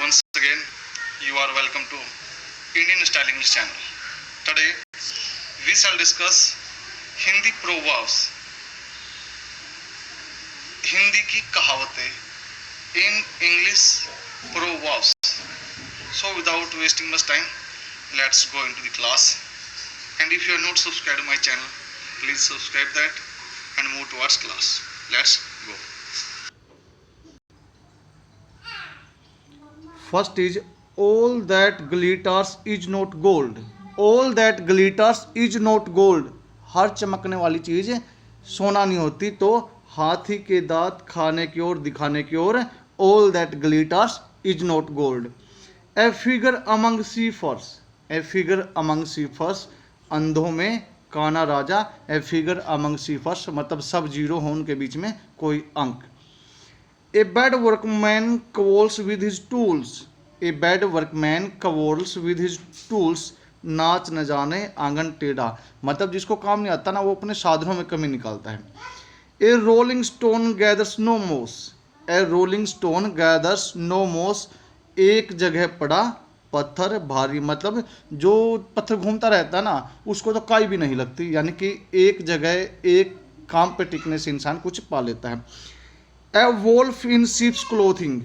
once again you are welcome to Indian Style English channel. Today we shall discuss Hindi proverbs, Hindi की कहावतें in English proverbs. So without wasting much time, let's go into the class. And if you are not subscribed to my channel, please subscribe that and move towards class. Let's go. First is all that glitters is not gold. All that glitters is not gold. हर चमकने वाली चीज सोना नहीं होती. तो हाथी के दांत खाने की ओर दिखाने की ओर. All that glitters is not gold. A figure among shepherds. A figure among shepherds. अंधों में काना राजा. A figure among shepherds मतलब सब जीरो हो उनके बीच में कोई अंक. A bad workman quarrels with his tools. A bad workman quarrels with his tools. नाच न जाने आंगन टेढ़ा मतलब जिसको काम नहीं आता ना वो अपने साधनों में कमी निकालता है. A rolling stone gathers no moss. A rolling stone gathers no moss. एक जगह पड़ा पत्थर भारी मतलब जो पत्थर घूमता रहता है ना उसको तो काई भी नहीं लगती. यानी कि एक जगह एक काम पे टिकने से इंसान कुछ पा लेता है. A wolf in sheep's clothing.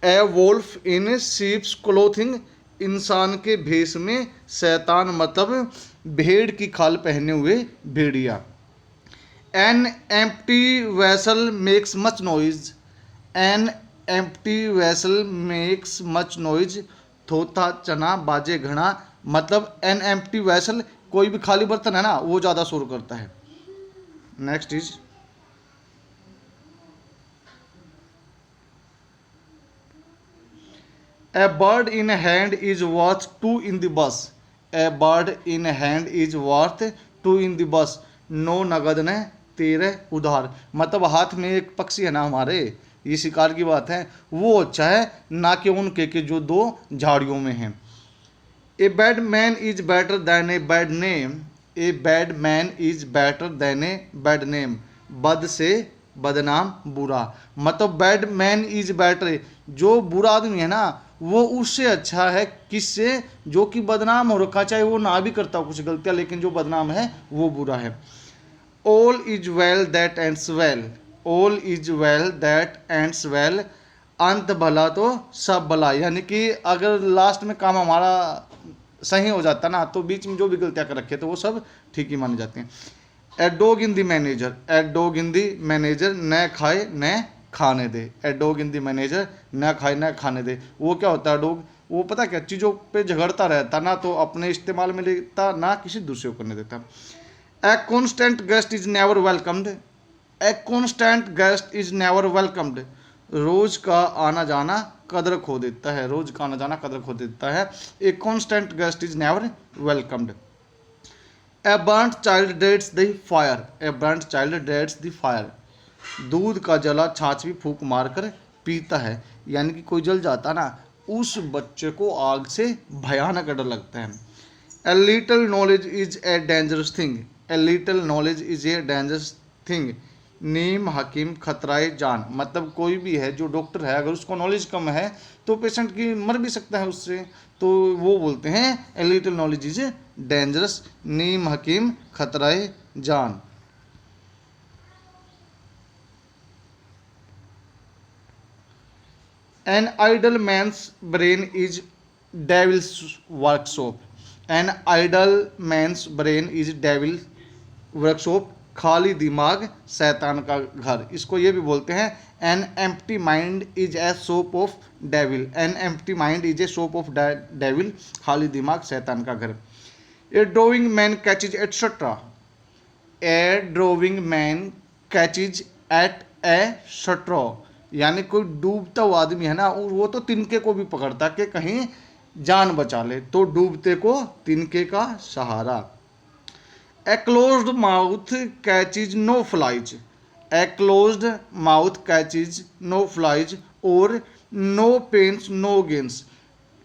A wolf in sheep's clothing. इंसान के भेष में शैतान मतलब भेड़ की खाल पहने हुए भेड़िया. An empty vessel makes much noise. An empty vessel makes much noise. थोथा चना बाजे घना मतलब an empty vessel कोई भी खाली बर्तन है ना वो ज़्यादा शोर करता है. Next is A bird in hand is worth two in the bus. A bird in hand is worth two in the bus. नो नगद ने तेरे उधार मतलब हाथ में एक पक्षी है ना हमारे ये शिकार की बात है वो अच्छा है ना कि उनके के जो दो झाड़ियों में हैं. A bad man is better than a bad name. A bad man is better than a bad name. बद से बदनाम बुरा मतलब बैड मैन इज बेटर जो बुरा आदमी है ना वो उससे अच्छा है किससे जो कि बदनाम हो रखा चाहे वो ना भी करता कुछ गलतियां लेकिन जो बदनाम है वो बुरा है. All is well that ends well. All is well that ends well. अंत भला तो सब भला यानी कि अगर लास्ट में काम हमारा सही हो जाता ना तो बीच में जो भी गलतियां कर रखे तो वो सब ठीक ही मानी जाती हैं. A dog in the manager. A dog in the manager न खाए न खाने दे. A dog in the manager न खाए न खाने दे. वो क्या होता है डॉग वो पता क्या चीज़ों पे झगड़ता रहता ना तो अपने इस्तेमाल में लेता ना किसी दूसरे को करने देता. A constant guest is never welcomed. A constant guest is never welcomed. रोज का आना जाना कदर खो देता है. रोज का आना जाना कदर खो देता है. A constant guest is never welcomed. A burnt child dreads the fire. A burnt child dreads the fire. दूध का जला छाछ भी फूंक मारकर पीता है यानी कि कोई जल जाता ना उस बच्चे को आग से भयानक डर लगता है. A little knowledge is a dangerous thing. A little knowledge is a dangerous thing. नीम हकीम खतराए जान मतलब कोई भी है जो डॉक्टर है अगर उसको नॉलेज कम है तो पेशेंट की मर भी सकता है उससे तो वो बोलते हैं a little knowledge is dangerous. नीम हकीम खतराए जान. An idle man's brain is devil's workshop. An idle man's brain is devil's workshop. खाली दिमाग शैतान का घर. इसको ये भी बोलते हैं an empty mind is a shop of devil. An empty mind is a shop of devil. खाली दिमाग शैतान का घर. A drawing man catches etc. A drawing man catches at a straw. यानी कोई डूबता हुआ आदमी है ना वो तो तिनके को भी पकड़ता कि कहीं जान बचा ले तो डूबते को तिनके का सहारा. A closed mouth catches no flies. A closed mouth catches no flies और नो पेन्स नो गेन्स.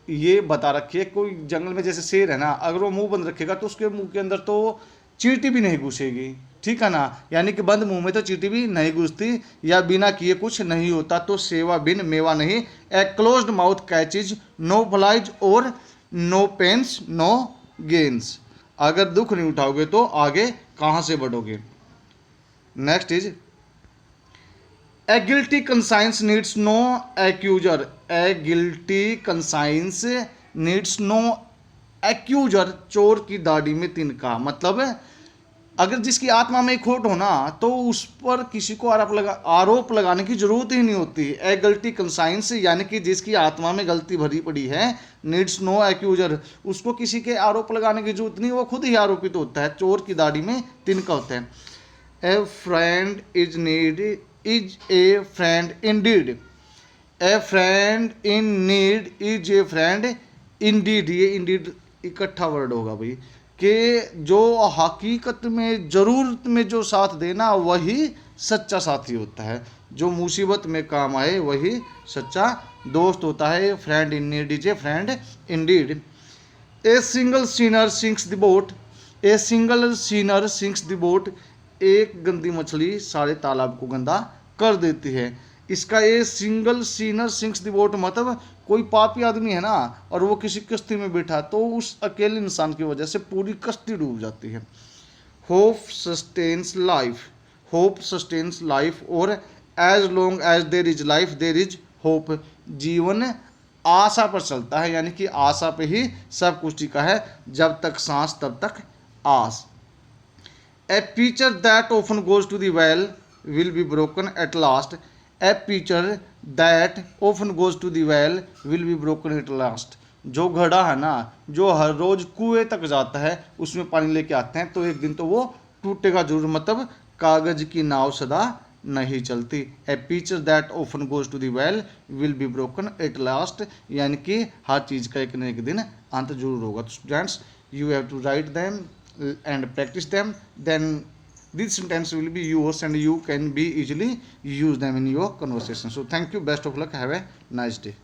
ये बता रखिए कोई जंगल में जैसे शेर है ना अगर वो मुंह बंद रखेगा तो उसके मुंह के अंदर तो चींटी भी नहीं घुसेगी. ठीक है ना, यानी कि बंद मुंह में तो चींटी भी नहीं घुसती, या बिना किए कुछ नहीं होता, तो सेवा बिन मेवा नहीं। A closed mouth catches no flies और नो पेन्स नो गेन्स। अगर दुख नहीं उठाओगे तो आगे कहाँ से बढ़ोगे। Next is a guilty conscience needs no accuser. A guilty conscience needs no accuser, चोर की दाढ़ी में तिनका। मतलब अगर जिसकी आत्मा में खोट हो ना, तो उस पर किसी को आरोप लगाने की जरूरत ही नहीं होती। ए गिल्टी कंसाइंस यानी कि जिसकी आत्मा में गलती भरी पड़ी है, नीड्स नो एक्यूजर, उसको किसी के आरोप लगाने की जरूरत नहीं, वो खुद ही आरोपित होता है। चोर की दाढ़ी में तिनका होता है। ए friend is need is a friend indeed. A friend in need is a friend Indeed. ये इंडीड इकट्ठा वर्ड होगा भाई, कि जो हकीकत में ज़रूरत में जो साथ देना वही सच्चा साथी होता है, जो मुसीबत में काम आए वही सच्चा दोस्त होता है। Friend in need is a friend indeed. A single sinner sinks the boat. A single sinner sinks the boat. एक गंदी मछली सारे तालाब को गंदा कर देती है। इसका a single sinner sinks the boat मतलब कोई पापी आदमी है ना, और वो किसी कश्ती में बैठा, तो उस अकेले इंसान की वजह से पूरी कश्ती डूब जाती है। Hope sustains life. Hope sustains life, और as long as there is life there is hope. जीवन आशा पर चलता है, यानी कि आशा पे ही सब कुछ टिका है, जब तक सांस तब तक आस। ए pitcher that often goes to the well will be broken at last. A pitcher that often goes to the well will be broken at last. जो घड़ा है ना, जो हर रोज कुएं तक जाता है, उसमें पानी लेके आते हैं, तो एक दिन तो वो टूटेगा जरूर। मतलब कागज की नाव सदा नहीं चलती। ए pitcher that often goes to the well will be broken at last, यानी कि हर चीज़ का एक न एक दिन अंत जरूर होगा। तो students, you have to write them and practice them, then this sentence will be yours and you can be easily use them in your conversation. So thank you, best of luck, have a nice day.